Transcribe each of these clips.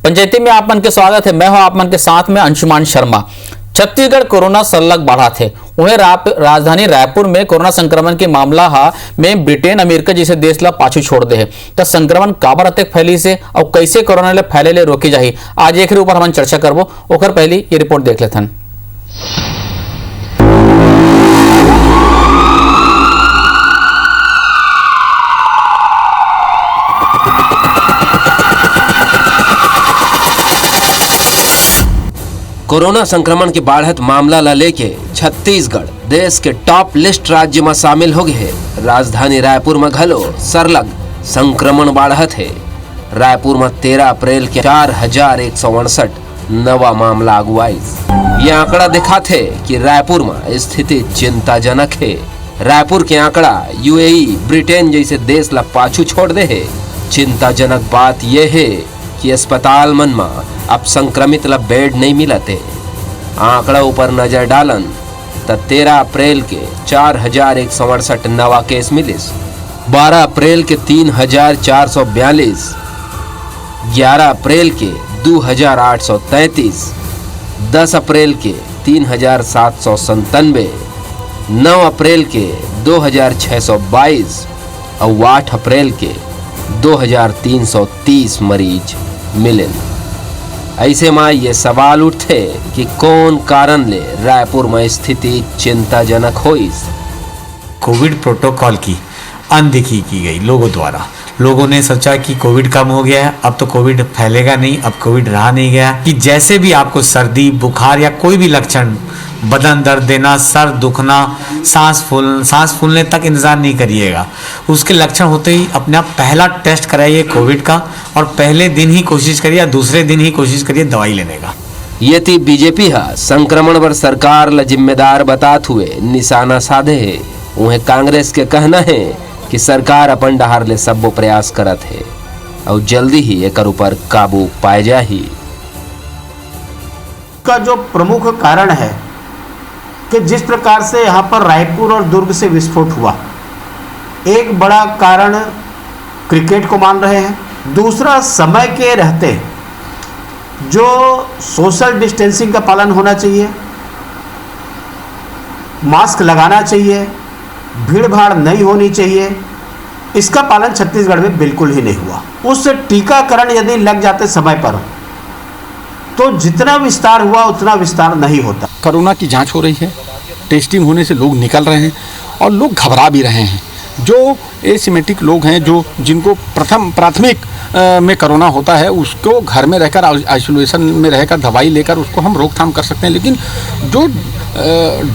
पंचायती में आप मन के स्वागत है। मैं हूं आप मन के साथ में अंशुमान शर्मा। छत्तीसगढ़ कोरोना सल्लग बढ़ा थे। उन्हें राजधानी रायपुर में कोरोना संक्रमण के मामला में ब्रिटेन अमेरिका जैसे देश ला पाछू छोड़ दे है। तो संक्रमण काबर अतक फैली से और कैसे कोरोना ले फैले ले रोकी जाही, आज एक ऊपर हम चर्चा करबो। ओकर पहली ये रिपोर्ट देख लेथन। कोरोना संक्रमण के बढ़त मामला ला लेके छत्तीसगढ़ देश के टॉप लिस्ट राज्य में शामिल हो गए। राजधानी रायपुर में घलो सरलग संक्रमण बढ़त है। रायपुर में 13 अप्रैल के 4168 नवा मामला अगुवाई। ये आंकड़ा दिखाते कि रायपुर में स्थिति चिंताजनक है। रायपुर के आंकड़ा यूएई ब्रिटेन जैसे देश ला पाछू छोड़ दे है। चिंताजनक बात यह है कि अस्पताल मन में अब संक्रमित ला बेड नहीं मिलते। आंकड़ा ऊपर नजर डालन तो 13 अप्रैल के 4168 नवा केस मिलिस, 12 अप्रैल के 3442, 11 अप्रैल के 2833, 10 अप्रैल के 3797, 9 अप्रैल के 2622 और 8 अप्रैल के 2330 मरीज मिले। ऐसे में ये सवाल उठते कि कौन कारण ले रायपुर में स्थिति चिंताजनक हुई। कोविड प्रोटोकॉल की अनदेखी की गई लोगों द्वारा। लोगों ने सोचा कि कोविड कम हो गया है, अब तो कोविड फैलेगा नहीं, अब कोविड रहा नहीं गया। कि जैसे भी आपको सर्दी बुखार या कोई भी लक्षण, बदन दर्द देना, सर दुखना, सांस फूलने तक इंतजार नहीं करिएगा। उसके लक्षण होते ही अपने आप पहला टेस्ट कराइए कोविड का, और पहले दिन ही कोशिश करिए या दूसरे दिन ही कोशिश करिए दवाई लेने का। ये थी बीजेपी हा संक्रमण पर सरकार ला जिम्मेदार बतात हुए निशाना साधे है। उन्हें कांग्रेस के कहना है कि सरकार अपन डहार ले सब प्रयास करत है और जल्दी ही एक ऊपर काबू पाए जाही। का जो प्रमुख कारण है कि जिस प्रकार से यहाँ पर रायपुर और दुर्ग से विस्फोट हुआ, एक बड़ा कारण क्रिकेट को मान रहे हैं। दूसरा, समय के रहते जो सोशल डिस्टेंसिंग का पालन होना चाहिए, मास्क लगाना चाहिए, भीड़ भाड़ नहीं होनी चाहिए, इसका पालन छत्तीसगढ़ में बिल्कुल ही नहीं हुआ। उस टीकाकरण यदि लग जाते समय पर तो जितना विस्तार हुआ उतना विस्तार नहीं होता। कोरोना की जांच हो रही है, टेस्टिंग होने से लोग निकल रहे हैं और लोग घबरा भी रहे हैं। जो एसिम्प्टोमेटिक लोग हैं, जो जिनको प्राथमिक में कोरोना होता है, उसको घर में रहकर आइसोलेशन में रहकर दवाई लेकर उसको हम रोकथाम कर सकते हैं। लेकिन जो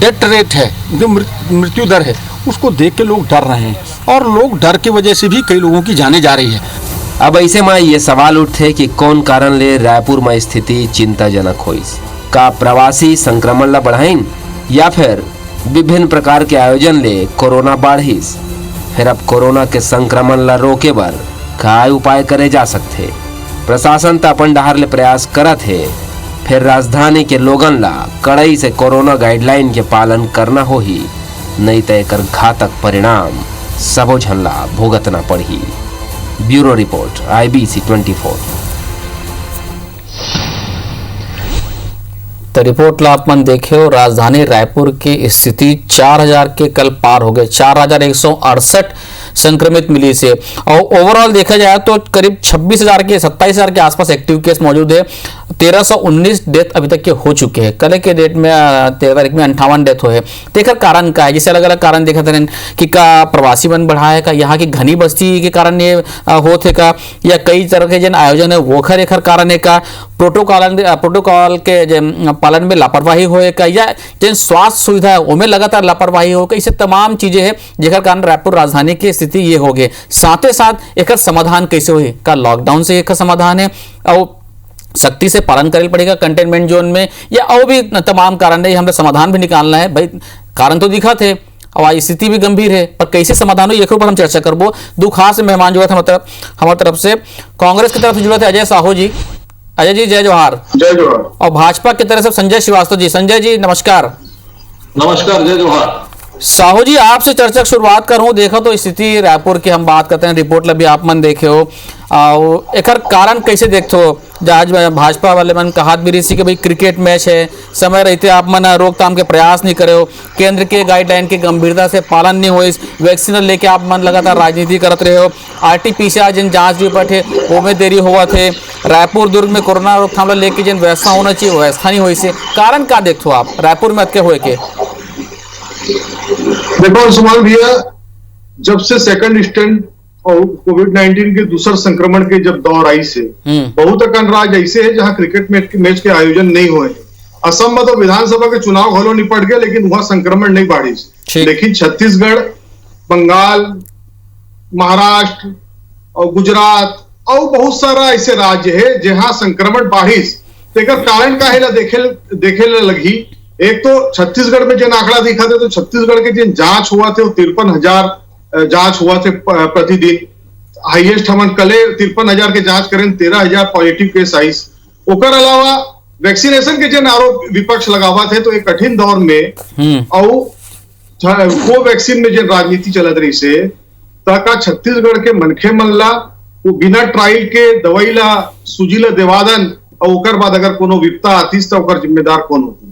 डेथ रेट है, जो मृत्यु दर है, उसको देख के लोग डर रहे हैं और लोग डर की वजह से भी कई लोगों की जाने जा रही है। अब ऐसे में ये सवाल उठे कि कौन कारण ले रायपुर में स्थिति चिंताजनक हुई। का प्रवासी संक्रमण ला बढ़ाइन या फिर विभिन्न प्रकार के आयोजन ले कोरोना बढ़िस। फिर अब कोरोना के संक्रमण ला रोके बर का उपाय करे जा सकते। प्रशासन तो अपन डहार ले प्रयास करत है, फिर राजधानी के लोगन ला कड़ाई से कोरोना गाइडलाइन के पालन करना होही, नहीं तो एकर घातक परिणाम सबो झन ला भुगतना पड़ही। Bureau report IBC 24। तो रिपोर्ट ला अपन देखे हो, राजधानी रायपुर की स्थिति 4000 के कल पार हो गए। 4168 संक्रमित मिली से, और ओवरऑल देखा जाए तो करीब 26,000 के 27,000 के आसपास एक्टिव केस मौजूद है। 1319 डेथ अभी तक के हो चुके हैं। कल के डेट में 13 तारीख में 58 डेथ हुए। देखकर कारण का है, जैसे अलग अलग कारण देखा था कि का प्रवासी मन बढ़ा है, का यहाँ की घनी बस्ती के कारण ये होते का, या कई तरह के जन आयोजन है वो खर कारण है का, प्रोटोकॉल के पालन में लापरवाही होए का, या जिन स्वास्थ्य सुविधा है उनमें लगातार लापरवाही हो, इसे तमाम चीजें हैं जेकर कारण रायपुर राजधानी की स्थिति ये हो गए। साथ ही साथ एक समाधान कैसे हुई का, लॉकडाउन से एक समाधान है और सख्ती से पालन करे पड़ेगा कंटेनमेंट जोन में, या और भी तमाम कारण है, हमें समाधान भी निकालना है। भाई कारण तो दिखा थे और स्थिति भी गंभीर है, पर कैसे समाधान हो एक ऊपर हम चर्चा करबो। दो खास मेहमान जो है हमारे तरफ से कांग्रेस की तरफ से जुड़े थे अजय साहू जी। अजय जी जय जोहार। जय जोहार। और भाजपा की तरफ से संजय श्रीवास्तव जी। संजय जी नमस्कार। नमस्कार, जय जोहार। साहू जी, आपसे चर्चा की शुरुआत करूं। देखो तो स्थिति रायपुर की हम बात करते हैं, रिपोर्ट लभी आप मन देखे हो, एकर कारण कैसे देखते हो? आज भाजपा वाले मन कहा भी रही कि भाई क्रिकेट मैच है, समय रहते आप मन रोकथाम के प्रयास नहीं करे हो, केंद्र के गाइडलाइन के गंभीरता से पालन नहीं हो, वैक्सीन लेके आप मन लगातार राजनीति करते रहे हो, RT-PCR जिन जांच रिपोर्ट है वो में देरी हुआ थे, रायपुर दुर्ग में कोरोना रोकथाम लेके जिन व्यवस्था होना चाहिए व्यवस्था नहीं हुई से, कारण का देखते हो आप रायपुर में अटके हुए के? देखो सुमान भैया, जब से सेकंड स्टैंड और कोविड-19 के दूसरा संक्रमण के जब दौर आई से बहुत अकन राज्य ऐसे है जहां क्रिकेट मैच के आयोजन नहीं हुए। असम में तो विधानसभा के चुनाव घलो निपट गए, लेकिन वहां संक्रमण नहीं बढ़ी। लेकिन छत्तीसगढ़, बंगाल, महाराष्ट्र और गुजरात और बहुत सारा ऐसे राज्य है जहां संक्रमण बढ़िस। कारण का है देखे लगी। एक तो छत्तीसगढ़ में जिन आंकड़ा दिखा थे, तो छत्तीसगढ़ के जिन जांच हुआ थे वो 53,000 जांच हुआ थे प्रतिदिन। हाईएस्ट हमन कले 53,000 के जांच करें, 13,000 पॉजिटिव केस आई। ओकर अलावा वैक्सीनेशन के जिन आरोप विपक्ष लगावा थे, तो एक कठिन दौर में और कोवैक्सीन में जिन राजनीति चलत रही से तका छत्तीसगढ़ के मनखे मन ला वो बिना ट्रायल के दवाई ला सूजी ला देवादन, और ओकर बाद अगर कोनो विपता आतीस तो ओकर जिम्मेदार कौन होती।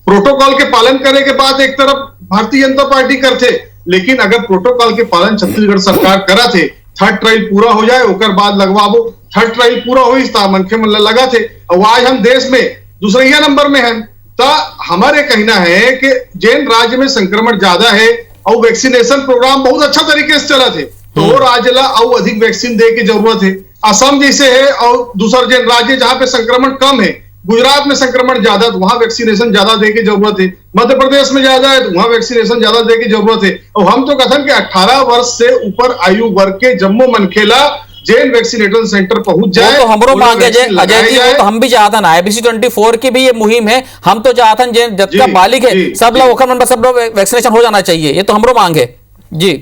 प्रोटोकॉल के पालन करे के बाद एक तरफ भारतीय जनता पार्टी करते, लेकिन अगर प्रोटोकॉल के पालन छत्तीसगढ़ सरकार करा थे, थर्ड ट्रायल पूरा हो जाए ओकर बाद लगवाबो, थर्ड ट्रायल पूरा हो मनखे मन लगा थे, और आज हम देश में दूसरा नंबर में हैं। तो हमारे कहना है कि जिन राज्य में संक्रमण ज्यादा है और वैक्सीनेशन प्रोग्राम बहुत अच्छा तरीके से चला थे, तो वो राज्य ला और अधिक वैक्सीन दे की जरूरत है। असम जैसे है और दूसरा जिन राज्य जहां पे संक्रमण कम है, गुजरात में संक्रमण ज्यादा, तो वहां वैक्सीनेशन ज्यादा दे की जरूरत है। मध्य प्रदेश में ज्यादा है तो वहां वैक्सीनेशन ज्यादा दे की जरूरत है। और हम तो कथन कि 18 वर्ष से ऊपर आयु वर्ग के जम्मू मनखेला जेन वैक्सीनेशन सेंटर पहुंच जाए, तो हमरो मांग है अजय जी, वो तो हम भी चाहते हैं। IBC 24 की भी ये मुहिम है, हम तो चाहते हैं जब तक बालिग है सब लोग सब लोग वैक्सीनेशन हो जाना चाहिए, ये तो हमरो मांग है जी।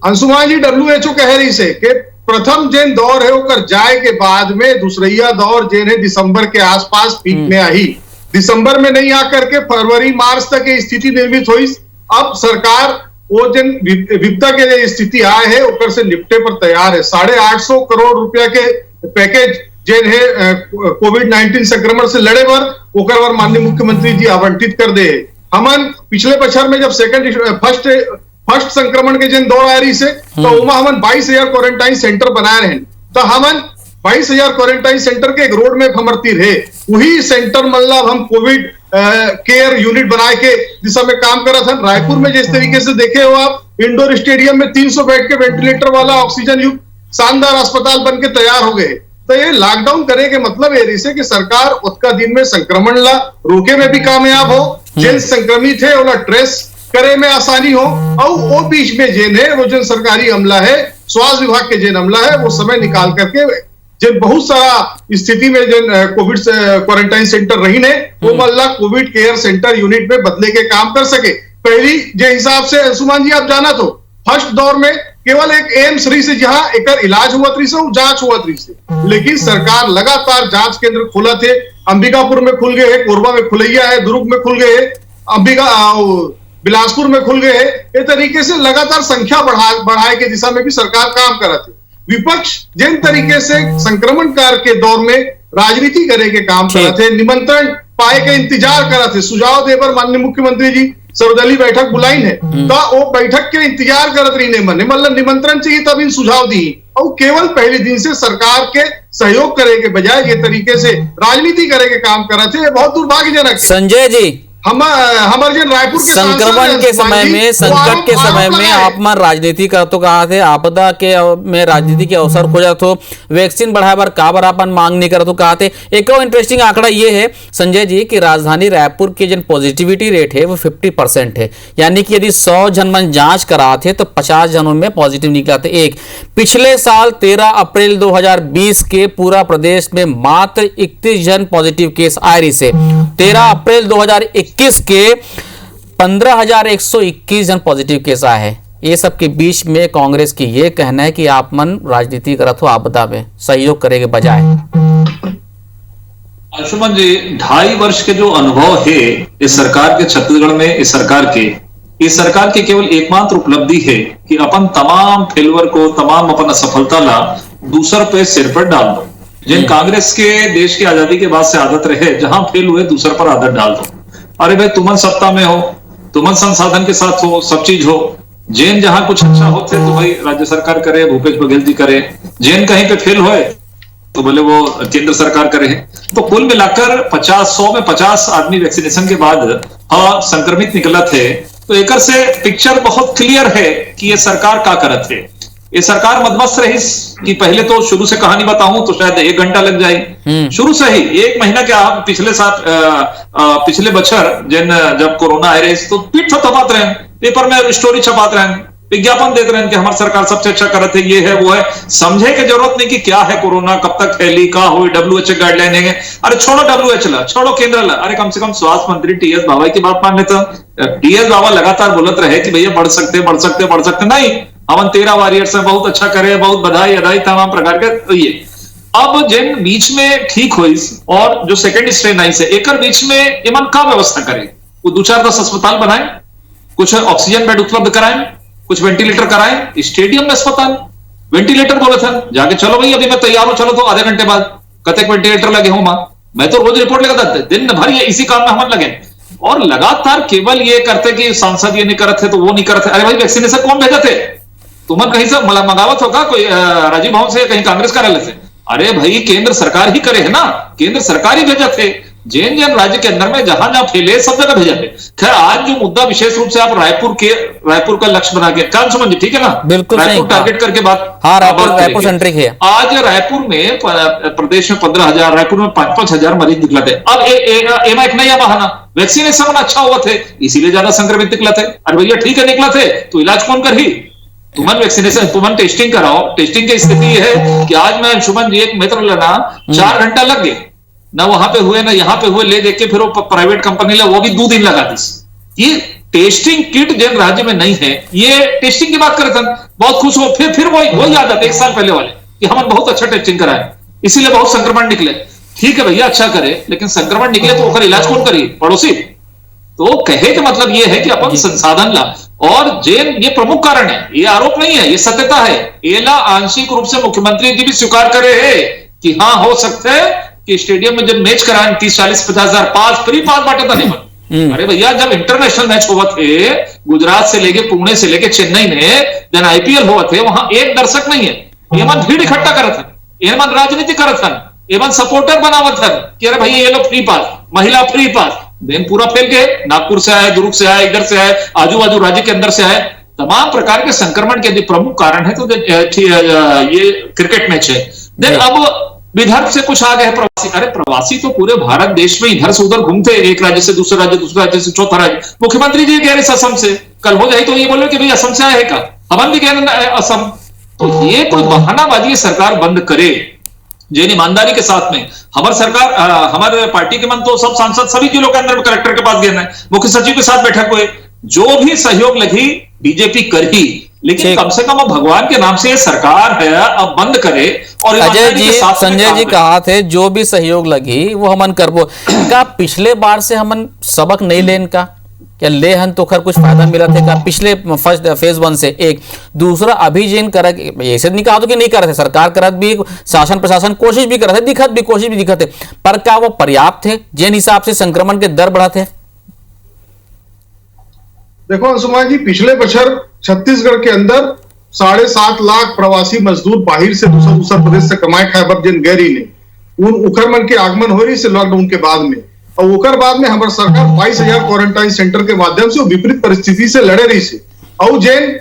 अंशुमान जी, WHO कह रही से कि प्रथम जेन दौर है ओकर जाए के बाद में दूसरिया दौर जेन है दिसंबर के आसपास पीक में आई। दिसंबर में नहीं आकर के फरवरी मार्च तक ये स्थिति निर्मित हुई। अब सरकार वो जिन विपदा के स्थिति आए है ओकर से निपटे पर तैयार है। 850 करोड़ रुपया के पैकेज जेन है कोविड-19 संक्रमण से लड़े पर ओकर पर माननीय मुख्यमंत्री जी आवंटित कर दे। हमन पिछले बछर में जब फर्स्ट संक्रमण के जिन दौर आ रही से, तो उमा हमन 22,000 क्वारंटाइन सेंटर बनाए रहे। तो हमन 22,000 क्वारंटाइन सेंटर के एक रोड मैप हमर तीर है, वही सेंटर मतलब हम कोविड केयर यूनिट बनाए के दिशा में काम कर रहा था। रायपुर में जिस तरीके से देखे हो आप, इंडोर स्टेडियम में 300 बेड के वेंटिलेटर वाला ऑक्सीजन युक्त शानदार अस्पताल बन के तैयार हो गए। तो ये लॉकडाउन करे के मतलब ये रही कि सरकार उतना दिन में संक्रमण ला रोके में भी कामयाब हो, जिन संक्रमित है उन्हें ट्रेस करे में आसानी हो, और वो बीच में जेन है वो जिन सरकारी अमला है, स्वास्थ्य विभाग के जिन अमला है, वो समय निकाल करके जिन बहुत सारा स्थिति में जिन कोविड क्वारंटाइन सेंटर रही ने वो मल्ला कोविड केयर सेंटर यूनिट में बदले के काम कर सके। पहली जे हिसाब से अंशुमान जी आप जाना तो फर्स्ट दौर में केवल एक एम्स रही से जहां एक इलाज हुआ थी से जांच हुआ थी से, लेकिन सरकार लगातार जांच केंद्र खोला थे। अंबिकापुर में खुल गए है, कोरबा में खुलैया है, दुर्ग में खुल गए है, बिलासपुर में खुल गए हैं। ये तरीके से लगातार संख्या बढ़ाए के दिशा में भी सरकार काम कर रही थी। विपक्ष जिन तरीके से संक्रमण काल के दौर में राजनीति करे के काम कर रहे थे, निमंत्रण पाए के इंतजार कर रहे थे, सुझाव दे पर माननीय मुख्यमंत्री जी सर्वदलीय बैठक बुलाई है, तो वो बैठक के इंतजार करत रही ने मन मतलब निमंत्रण चाहिए तब इन सुझाव दी, और केवल पहले दिन से सरकार के सहयोग करे के बजाय ये तरीके से राजनीति करे के काम कर रहे थे। ये बहुत दुर्भाग्यजनक। संजय जी, हमारे रायपुर के संक्रमण के समय में, संकट के समय में आप मन राजनीति कर तो कहा थे, आपदा के में राजनीति के अवसर खोजा तो वैक्सीन बढ़ाए बार काबर अपन मांग नहीं कर तो कहा थे। एक और इंटरेस्टिंग आंकड़ा ये है संजय जी कि राजधानी रायपुर की जो पॉजिटिविटी रेट है वो 50% है, यानी कि यदि 100 जन मन जांच कराते तो 50 जनों में पॉजिटिव निकलाते। एक पिछले साल 13 अप्रैल 2020 के पूरा प्रदेश में मात्र 31 जन पॉजिटिव केस आ रही से 13 अप्रैल 2021 के 15,121 जन पॉजिटिव केस आए हैं। ये सब के बीच में कांग्रेस की ये कहना है कि आप मन राजनीति करत हो, आपदा में सहयोग करे के बजाय। अंशुमन जी, 2.5 वर्ष के जो अनुभव है इस सरकार के, छत्तीसगढ़ में इस सरकार के, इस सरकार की केवल एकमात्र उपलब्धि है कि अपन तमाम फेलवर को, तमाम अपन असफलता ला दूसर पे सिर पर डाल दो। जिन कांग्रेस के देश की आजादी के बाद से आदत रहे, जहां फेल हुए दूसर पर आदत डाल दो। अरे भाई तुमन सत्ता में हो, तुमन संसाधन के साथ हो, सब चीज हो, जैन जहां कुछ अच्छा होते तो भाई राज्य सरकार करे, भूपेश बघेल जी करे, जैन कहीं पे फेल होए तो बोले वो केंद्र सरकार करे। तो कुल मिलाकर 100 में 50 आदमी वैक्सीनेशन के बाद संक्रमित निकला थे। तो एक से पिक्चर बहुत क्लियर है कि ये सरकार क्या करत है। ये सरकार मदमस्त रही कि पहले तो शुरू से कहानी बताऊं तो शायद 1 घंटा लग जाए। शुरू से ही 1 महीना क्या, पिछले साल पिछले बछर जब कोरोना आ रहे तो पीठ थपथपात रहे, पेपर में स्टोरी छपात रहे, विज्ञापन देते रहे कि हमारी सरकार सबसे अच्छा करत है, ये है वो है। समझे की जरूरत नहीं कि क्या है कोरोना, कब तक फैली, का हुई, WHO गाइडलाइन है। अरे छोड़ो WHO ला, छोड़ो केंद्र ला, अरे कम से कम स्वास्थ्य मंत्री TS बाबा की बात मान लेते। TS बाबा लगातार बोलत रहे कि भैया बढ़ सकते नहीं, हमन 13 वॉरियर्स है, बहुत अच्छा करे, बहुत बधाई तमाम प्रकार के। ये अब जिन बीच में ठीक हुई और जो सेकेंड स्ट्रेन आई से एक बीच में इमन का व्यवस्था करे, वो 2-4-10 अस्पताल बनाए, कुछ ऑक्सीजन बेड उपलब्ध कराएं, कुछ वेंटिलेटर कराएं, स्टेडियम में अस्पताल वेंटिलेटर बोले थे, जाके चलो भाई अभी मैं तैयार हूं, चलो तो आधे घंटे बाद कतक वेंटिलेटर लगे हूं। मैं तो रोज रिपोर्ट लगा था, दिन भर ये इसी काम में हम लगे और लगातार केवल ये करते कि सांसद ये नहीं करते तो वो नहीं करते। अरे भाई वैक्सीनेशन कौन भेजा थे? तुम कहीं से मंगावत होगा कोई राजीव भवन से, कहीं कांग्रेस कार्यालय से? अरे भाई केंद्र सरकार ही करे है ना, केंद्र सरकार ही भेजा थे। जैन राज्य के अंदर में जहां जहां फैले सब जगह भेजा थे। खैर आज जो मुद्दा विशेष रूप से आप रायपुर का लक्ष्य बना के काम समझ, ठीक है ना, बिल्कुल रायपुर टारगेट करके बात, हाँ रायपुर सेंट्रिक है। आज रायपुर में प्रदेश में 15,000, रायपुर में 5,000 मरीज निकला थे। अब एमा एक नया बहाना, वैक्सीनेशन अच्छा हुआ थे इसीलिए ज्यादा संक्रमित निकला थे। अरे भैया ठीक है निकला थे तो इलाज कौन कर ही? तुमन वैक्सीनेशन, तुमन टेस्टिंग कराओ। टेस्टिंग की स्थिति है कि आज मैं शुभन जी 1 मित्र लेना 4 घंटा लग गए, ना वहां पे हुए ना यहाँ पे हुए, ले देख के फिर वो प्राइवेट कंपनी ले, वो भी 2 दिन लगा दी। ये टेस्टिंग किट जिन राज्य में नहीं है, ये टेस्टिंग की बात करे थे, बहुत खुश हो, फिर वही आदत 1 साल पहले वाले कि हम बहुत अच्छा टेस्टिंग कराए इसीलिए बहुत संक्रमण निकले। ठीक है भैया अच्छा करे, लेकिन संक्रमण निकले तो ओकर इलाज कौन करिए? पड़ोसी। तो कहे का मतलब ये है कि अपन संसाधन ला, और जेन ये प्रमुख कारण है, ये आरोप नहीं है, ये सत्यता है। एला आंशिक रूप से मुख्यमंत्री जी भी स्वीकार करे है कि हाँ हो सकता है कि स्टेडियम में जब मैच कराएं 30, 40, 50,000 पास फ्री पास बांटे था नहीं। अरे भैया जब इंटरनेशनल मैच हुआ थे गुजरात से लेके पुणे से लेके चेन्नई में, जब IPL हुआ थे वहां एक दर्शक नहीं है, एमन भीड़ इकट्ठा करत था, एमन राजनीति करत था, एमन सपोर्टर बनावत था कि अरे भैया ये लोग फ्री पास, महिला फ्री पास। दिन पूरा फैल गए, नागपुर से आए, दुर्ग से आए, इधर से आए, आजू बाजू राज्य के अंदर से आए, तमाम प्रकार के संक्रमण के यदि प्रमुख कारण है तो ये क्रिकेट मैच है। देन अब विदर्भ से कुछ आ गए प्रवासी। अरे प्रवासी तो पूरे भारत देश में इधर से उधर घूमते, एक राज्य से दूसरे राज्य, दूसरे राज्य से चौथा राज्य। मुख्यमंत्री जी कह रहे असम से, कल हो जाए तो ये बोलो कि भाई असम से आए है का, हम भी कह रहे असम। तो ये कोई बहानाबाजी सरकार बंद करे, जिन ईमानदारी के साथ में हमारी सरकार, हमारे पार्टी के मन तो सब सांसद सभी जिलों के अंदर कलेक्टर के पास गए, मुख्य सचिव के साथ बैठक हुए, जो भी सहयोग लगी बीजेपी कर ही, लेकिन कम से कम अब भगवान के नाम से सरकार है अब बंद करे। और अजय जी, संजय जी कहा थे जो भी सहयोग लगी वो हमन करबो। का पिछले बार से हमन सबक नहीं लेन का, क्या ले हन तो खर कुछ फायदा मिला थे का पिछले फर्स्ट फेज 1 से? एक दूसरा अभी जिन कर ऐसे नहीं कहा तो कि नहीं कर रहे, सरकार करत भी, शासन प्रशासन कोशिश भी कर रहे, दिखत भी, कोशिश भी दिखत है, पर क्या वो पर्याप्त थे जिन हिसाब से संक्रमण के दर बढ़ा थे? देखो अंशुमान जी, पिछले बछर छत्तीसगढ़ के अंदर 7.5 लाख प्रवासी मजदूर बाहर से दूसर प्रदेश से कमाए खाए बर जिन गैरी ने, उन उखरमन के आगमन हो रही से लॉकडाउन के बाद में, और उकर बाद में हमारे सरकार 22,000 क्वारंटाइन सेंटर के माध्यम से विपरीत परिस्थिति से लड़े रही से, और जेन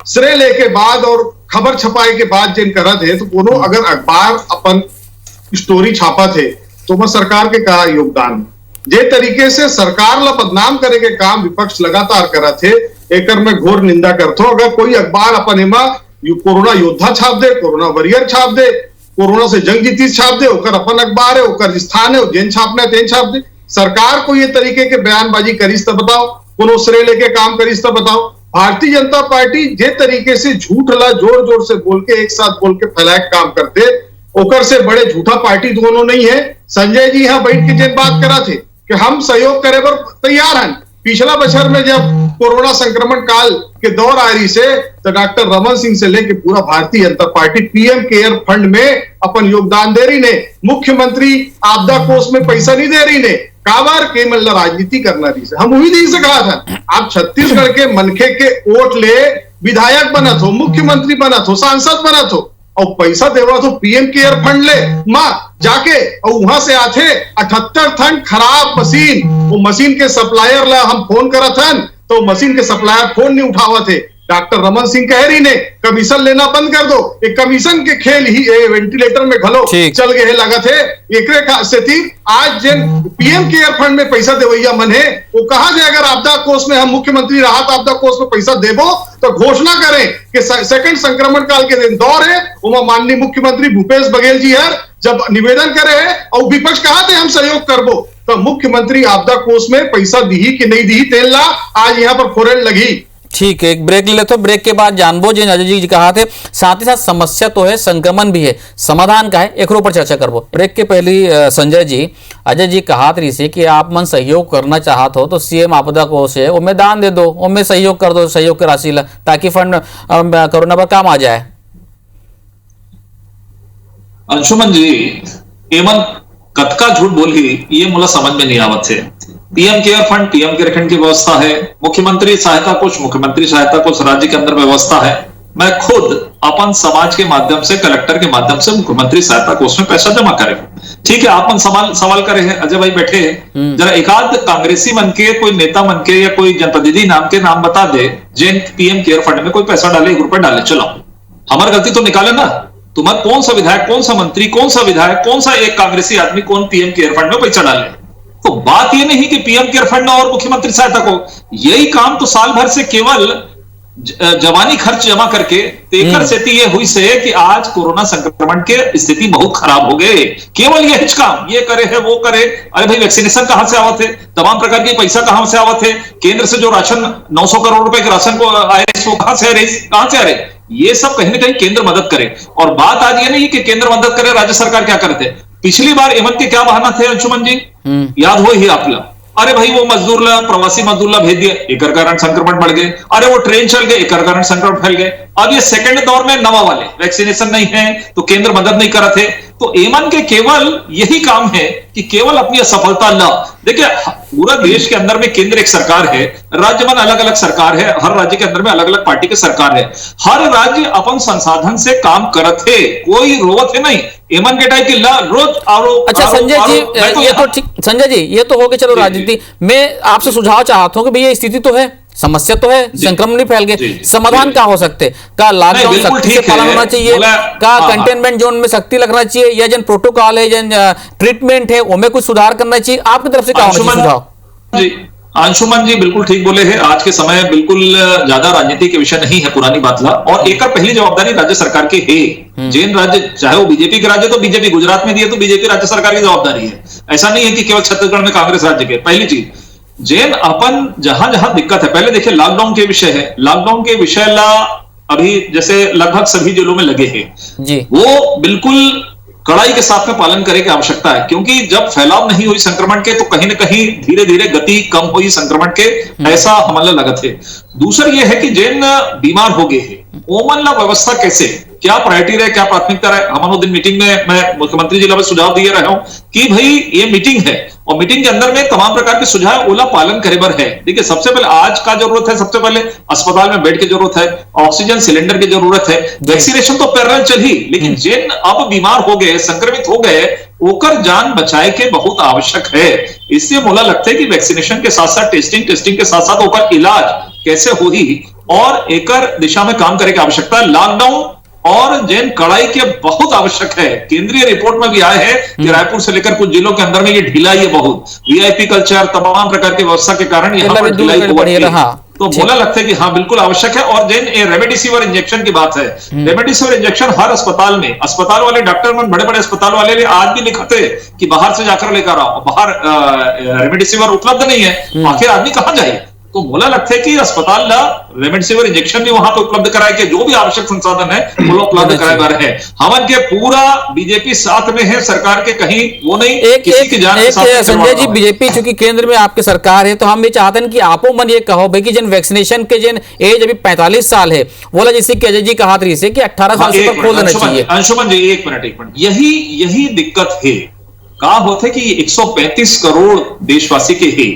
श्रेय लेके बाद और खबर छपाए के बाद जिन करत है, तो कोनो अगर अखबार अपन स्टोरी छापा थे तो मैं सरकार के कहा योगदान, जे तरीके से सरकार ला बदनाम करे के काम विपक्ष लगातार करा थे, एकर में घोर निंदा करथो। अगर कोई अखबार अपन एमा कोरोना योद्धा छाप दे, कोरोना वॉरियर छाप दे, कोरोना से जंग जीती छाप दे, ओकर अपन अखबार है, ओकर स्थान है, जेन छापना तेन छाप दे। सरकार को ये तरीके के बयानबाजी करीस तो बताओ, कोनो श्रेय लेके काम करीस तो बताओ। भारतीय जनता पार्टी जे तरीके से झूठ ला जोर जोर से बोल के, एक साथ बोल के फैलाए काम करते, ओकर से बड़े झूठा पार्टी दोनों नहीं है। संजय जी यहाँ बैठ के जिन बात करा थे कि हम सहयोग करे पर तैयार हैं, पिछला बछर में जब कोरोना संक्रमण काल के दौर आ रही से तो डॉक्टर रमन सिंह से लेके पूरा Bharatiya Janata party PM care fund में अपन योगदान दे रही ने, मुख्यमंत्री आपदा कोष में पैसा नहीं दे रही ने, काबार के मतलब राजनीति करना रही से। हम उम्मीद ही से कहा था आप छत्तीसगढ़ के मनखे के वोट ले विधायक बनत हो, मुख्यमंत्री बनत हो, सांसद बनत हो और पैसा देवा तो पीएम केयर फंड ले मां जाके और वहां से आते 78 टन खराब मशीन, वो मशीन के सप्लायर ला हम फोन करा था तो मशीन के सप्लायर फोन नहीं उठावा थे। डॉक्टर रमन सिंह कह रही ने कमीशन लेना बंद कर दो, एक कमीशन के खेल ही वेंटिलेटर में घलो चल गए लगा थे एकरे से थी। आज जिन पीएम केयर फंड में पैसा देवैया मन है वो कहा जाए अगर आपदा कोष में हम मुख्यमंत्री राहत आपदा कोष में पैसा देबो तो घोषणा करें कि सेकंड संक्रमण काल के दिन दौर है वो माननीय मुख्यमंत्री भूपेश बघेल जी है जब निवेदन करे है और विपक्ष कहा थे हम सहयोग करबो तो मुख्यमंत्री आपदा कोष में पैसा दी कि नहीं दी तेल ला आज यहाँ पर फोरेन लगी। ठीक है, एक ब्रेक ले लेते, ब्रेक के बाद जानबो जी अजय जी कहा थे साथ ही साथ समस्या तो है, संक्रमण भी है, समाधान का है, एक पर चर्चा करबो। ब्रेक के पहले संजय जी अजय जी कहा रही से कि आप मन सहयोग करना चाहत हो तो सीएम आपदा कोष है उनमें दान दे दो, उनमें सहयोग कर दो, सहयोग की राशि ला ताकि फंड कोरोना पर काम आ जाए। अंशुमन जी एमन कतका झूठ बोली ये मुला समझ में नहीं आवत है। PM care fund PM care fund की व्यवस्था है, मुख्यमंत्री सहायता कोष मुख्यमंत्री सहायता कोष राज्य के अंदर व्यवस्था है। मैं खुद अपन समाज के माध्यम से कलेक्टर के माध्यम से मुख्यमंत्री सहायता कोष में पैसा जमा करे। ठीक है, आपन सवाल करे हैं, अजय भाई बैठे हैं, जरा एकाध कांग्रेसी मन के कोई नेता मन के या कोई जनप्रतिनिधि नाम के नाम बता दे जिन पीएम केयर फंड में कोई पैसा डाले, 1 रुपए डाले, चलो हमारी गलती तो निकाले ना। तुम्हारा कौन सा विधायक, कौन सा मंत्री, कौन सा विधायक, कौन सा एक कांग्रेसी आदमी कौन पीएम केयर फंड में पैसा डाले? तो बात ये नहीं कि पीएम केयर फंड और मुख्यमंत्री सहायता को, यही काम तो साल भर से केवल जवानी खर्च जमा करके तेकर से ये हुई से कि आज कोरोना संक्रमण के स्थिति बहुत खराब हो गए। केवल ये काम ये करे है वो करे, अरे भाई वैक्सीनेशन कहां से आवत है, तमाम प्रकार के पैसा कहां से आवत है, केंद्र से जो राशन 900 करोड़ रुपए के राशन को आए वो कहां से आ रहे, ये सब कहीं ना कहीं केंद्र मदद करे। और बात आज ये नहीं कि केंद्र मदद करे, राज्य सरकार क्या करते। पिछली बार एमन के क्या बहाना थे अंशुमन जी, याद हो ही आपला, अरे भाई वो मजदूर ला, प्रवासी मजदूर ला भेज दिया, एक कारण संक्रमण बढ़ गए, अरे वो ट्रेन चल गए, एक कारण संक्रमण फैल गए। अब ये सेकंड दौर में नवा वाले वैक्सीनेशन नहीं है तो केंद्र मदद नहीं कर रहे थे। तो एमन के केवल यही काम है कि केवल अपनी असफलता न देखिए, पूरा देश के अंदर में केंद्र एक सरकार है, राज्य में अलग अलग सरकार है, हर राज्य के अंदर में अलग अलग पार्टी की सरकार है, हर राज्य अपन संसाधन से काम करत है, कोई रोवत है नहीं एमन के टाइप की रोज आरोप। अच्छा संजय जी ये तो ठीक, संजय जी ये तो हो गए, चलो राजनीति में आपसे सुझाव चाहता हूँ कि भैया स्थिति तो है, समस्या तो है, संक्रमण नहीं फैल गए, समाधान क्या हो सकते, का लॉकडाउन सख्ती से पालन होना चाहिए, का कंटेनमेंट जोन में सख्ती लगना चाहिए, या जन प्रोटोकॉल है, जन ट्रीटमेंट है उनमें कुछ सुधार करना चाहिए, आपकी तरफ से क्या होना चाहिए सुझाव? अंशुमन जी बिल्कुल ठीक बोले हैं, आज के समय बिल्कुल ज्यादा राजनीति के विषय नहीं है, पुरानी बात ला, और एक पहली जवाबदारी राज्य सरकार की है। जैन राज्य चाहे वो बीजेपी के राज्य तो बीजेपी गुजरात में दिए तो बीजेपी राज्य सरकार की जवाबदारी है, ऐसा नहीं है कि केवल छत्तीसगढ़ में कांग्रेस राज्य के। पहली चीज जैन अपन जहां जहां दिक्कत है, पहले देखिए लॉकडाउन के विषय है, लॉकडाउन के विषय ला अभी जैसे लगभग सभी जिलों में लगे हैं जी, वो बिल्कुल कड़ाई के साथ में पालन करने की आवश्यकता है, क्योंकि जब फैलाव नहीं हुई संक्रमण के तो कहीं ना कहीं धीरे धीरे गति कम हुई संक्रमण के, ऐसा हमारे लगत है। दूसरा यह है कि जिन बीमार हो गए हैं ओमन ला व्यवस्था कैसे, क्या प्रायोरिटी रहे, क्या प्राथमिकता रहे। हमारे दिन मीटिंग में मैं मुख्यमंत्री जी को सुझाव दिए रहा हूं कि भाई ये मीटिंग है और मीटिंग के अंदर में तमाम प्रकार के सुझाव ओला पालन करे बर है। देखिए सबसे पहले आज का जरूरत है, सबसे पहले अस्पताल में बेड की जरूरत है, ऑक्सीजन सिलेंडर की जरूरत है, वैक्सीनेशन तो पैरेलल चल ही, लेकिन जिन अब बीमार हो गए, संक्रमित हो गए, ओकर जान बचाए के बहुत आवश्यक है। इससे मोला लगता है कि वैक्सीनेशन के साथ साथ टेस्टिंग के साथ साथ ओकर इलाज कैसे हो ही और एकर दिशा में काम करे की आवश्यकता है। लॉकडाउन और जैन कड़ाई के बहुत आवश्यक है। केंद्रीय रिपोर्ट में भी आया है कि रायपुर से लेकर कुछ जिलों के अंदर में ये ढिलाई है, बहुत वीआईपी कल्चर तमाम प्रकार की व्यवस्था के कारण यहाँ पर ढिलाई तो बोला लगता है कि हाँ बिल्कुल आवश्यक है। और जैन रेमडेसिविर इंजेक्शन की बात है, रेमडेसिविर इंजेक्शन हर अस्पताल में, अस्पताल वाले डॉक्टर मन बड़े बड़े अस्पताल वाले आज भी लिखते कि बाहर से जाकर लेकर आओ, बाहर रेमडेसिविर उपलब्ध नहीं है, आखिर आदमी कहां जाए। तो बोला लगता है कि अस्पताल ला रेमडेसिविर इंजेक्शन भी वहां पे उपलब्ध कराए के जो भी आवश्यक संसाधन है वो उपलब्ध कराए जा रहे हैं। हमन के पूरा बीजेपी साथ में है, सरकार के कहीं वो नहीं, किसी की जान के साथ। संजय जी, बीजेपी चूंकि केंद्र में आपकी सरकार है, तो हम ये चाहते हैं कि आपो मन ये कहो भाई कि जिन वैक्सीनेशन के जिन एज अभी 45 साल है, बोला जैसे कि अजय जी कहा रही से कि 18 साल से खोल देना चाहिए। अंशुमन जी एक मिनट, यही दिक्कत है। कहा होते कि 135 करोड़ देशवासी के ही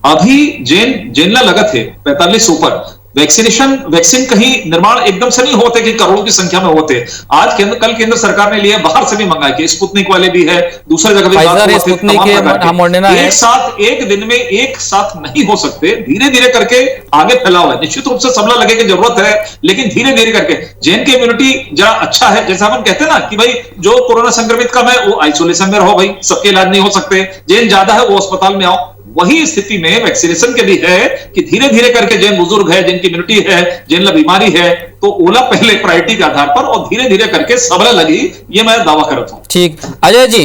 अभी जेनला लगत है 45 ऊपर वैक्सीन कहीं निर्माण एकदम से नहीं होते कि करोड़ों की संख्या में होते। आज कल केंद्र सरकार ने लिया, बाहर से भी मंगाए कि स्पुतनिक वाले भी है, दूसरे जगह भी एक साथ एक दिन में एक साथ नहीं हो सकते, धीरे धीरे करके आगे फैलाव है। निश्चित रूप से सबला लगे की जरूरत है, लेकिन धीरे धीरे करके जेन की इम्यूनिटी जरा अच्छा है, जैसा हम कहते हैं ना कि भाई जो कोरोना संक्रमित कम है वो आइसोलेशन में रहो, भाई सबके इलाज नहीं हो सकते, जेन ज्यादा है वो अस्पताल में आओ। वही स्थिति में वैक्सीनेशन के भी है कि धीरे धीरे करके जिन बुजुर्ग है, जिनकी इम्यूनिटी है, जिन बीमारी है, तो ओला पहले प्रायोरिटी के आधार पर और धीरे धीरे करके सबला लगी, ये मैं दावा करता हूं। ठीक, अजय जी,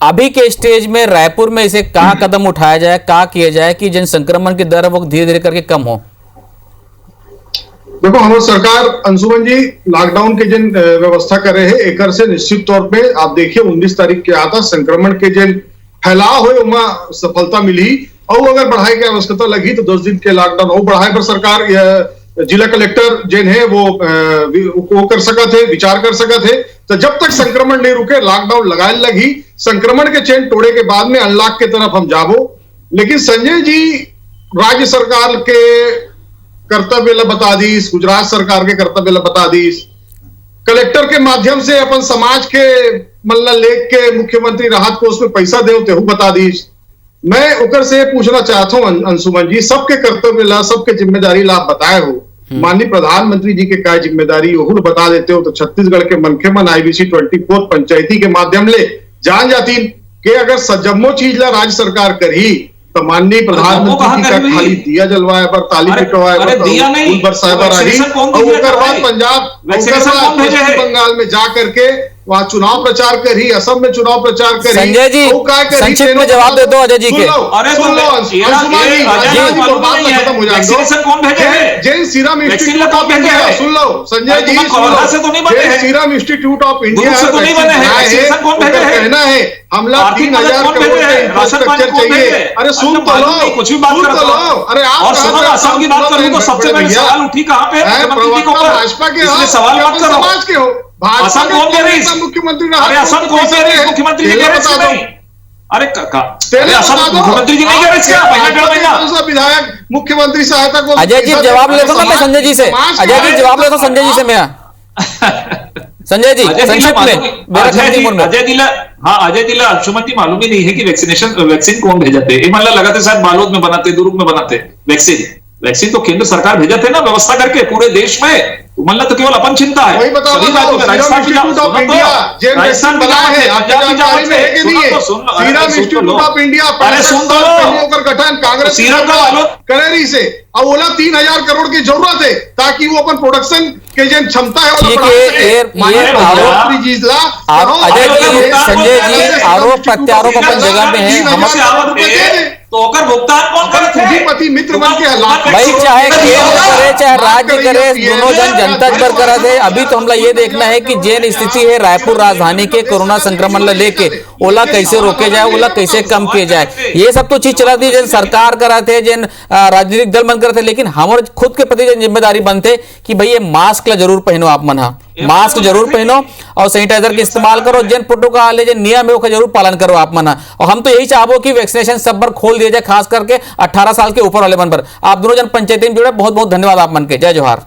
अभी के स्टेज में रायपुर में इसे कहां कदम उठाया जाए, कहां किया जाए कि जन संक्रमण की दर वो धीरे धीरे करके कम हो? देखो, हमारी सरकार अंशुमन जी लॉकडाउन के जिन व्यवस्था करे है एक से निश्चित तौर पे आप देखिए 19 तारीख के आता संक्रमण के जिन फैलाव हुए उमा सफलता मिली, और अगर बढ़ाई की आवश्यकता लगी तो 10 दिन के लॉकडाउन और बढ़ाए पर सरकार जिला कलेक्टर जिन है वो कर सका थे, विचार कर सका थे। तो जब तक संक्रमण नहीं रुके लॉकडाउन लगाने लगी, संक्रमण के चेन तोड़े के बाद में अनलॉक के तरफ हम जाबो। लेकिन संजय जी राज्य सरकार के कर्तव्य ला बता दीस, गुजरात सरकार के कर्तव्य ला बता दीस, कलेक्टर के माध्यम से अपन समाज के मल्ला लेख के मुख्यमंत्री राहत कोष में पैसा दे तेहू बता दीस। मैं उकर से पूछना चाहता हूं अंशुमन जी, सबके कर्तव्य ला, सबके जिम्मेदारी ला आप बताए हो, माननीय प्रधानमंत्री जी के क्या जिम्मेदारी वो बता देते हो तो छत्तीसगढ़ के मनखे मन IBC 24 पंचायती के माध्यम ले जान जाती कि अगर सजम्मो चीज ला राज्य सरकार करी तो माननीय प्रधानमंत्री जी का खाली दिया जलवाए पर, ताली पिटवाए पर, फूल बरसाए पर रही, और बाद पंजाब पश्चिम बंगाल में जा करके वहां चुनाव प्रचार करी, असम में चुनाव प्रचार करी। संजय जी संक्षिप्त में जवाब दे दो अजय जी के। Jain serum institute of India, सुन लो Sanjay ji, serum institute of India कहना है हमला 3000 करोड़ का इंफ्रास्ट्रक्चर चाहिए। अरे सुन तो लो, कुछ भी बात करते हो। अरे आप असम की बात करूं तो सबसे पहले सवाल उठी कहां पे? भाजपा के सवाल मत करो, समाज के हो, भाजपा कौन कह रही? मुख्यमंत्री असम कौन कह रही? मुख्यमंत्री जी कह रहे हैं? अरे असम मुख्यमंत्री जी नहीं कह रहे क्या? महीना विधायक मुख्यमंत्री सहायता को। अजय जी जवाब लेता हूं मैं संजय जी से, अजय जी जवाब लेता हूं संजय जी से मैं। संजय जी संक्षिप्त में मेरा अजय दिला अंशुमन जी मालूम ही नहीं है कि वैक्सीन कौन भेजाते? ये मान लगाते शायद बालोद में बनाते, दुर्ग में बनाते वैक्सीन तो केंद्र सरकार भेजा थे ना व्यवस्था करके पूरे देश में। मतलब तो केवल अपन चिंता है, वही बताओ राजस्थान बनाया है, आपकी जानकारी में है कि नहीं है? सीरम इंस्टीट्यूट ऑफ इंडिया गठन कांग्रेस करे रही से, और बोला 3000 करोड़ की जरूरत है ताकि वो अपन प्रोडक्शन के जो क्षमता है संजय जी आरोप प्रत्यारोप अपन जगह में है, तो अगर भुगतान कौन करे? पति मित्र बन के भाई चाहे केंद्र करे चाहे राज्य करे, दोनों जनता पर करा दे। अभी तो हमला ये देखना है कि जेन स्थिति है रायपुर राजधानी के कोरोना संक्रमण ला लेके ओला कैसे रोके जाए, ओला कैसे कम किए जाए, ये सब तो चीज चला दी जिन सरकार करा थे, जिन राजनीतिक दल बन करते, लेकिन हमारे खुद के प्रति जिम्मेदारी बनते कि भाई ये मास्क ला जरूर पहनो, आप मन मास्क जरूर पहनो और सैनिटाइजर का इस्तेमाल करो, जिन प्रोटोकॉल है जिन नियम है वो जरूर पालन करो आप मन। और हम तो यही चाहबो कि वैक्सीनेशन सब पर खोल दिया जाए, खास करके 18 साल के ऊपर वाले मन पर। आप दोनों जन पंचायती में जुड़े, बहुत बहुत धन्यवाद आप मन के। जय जोहार।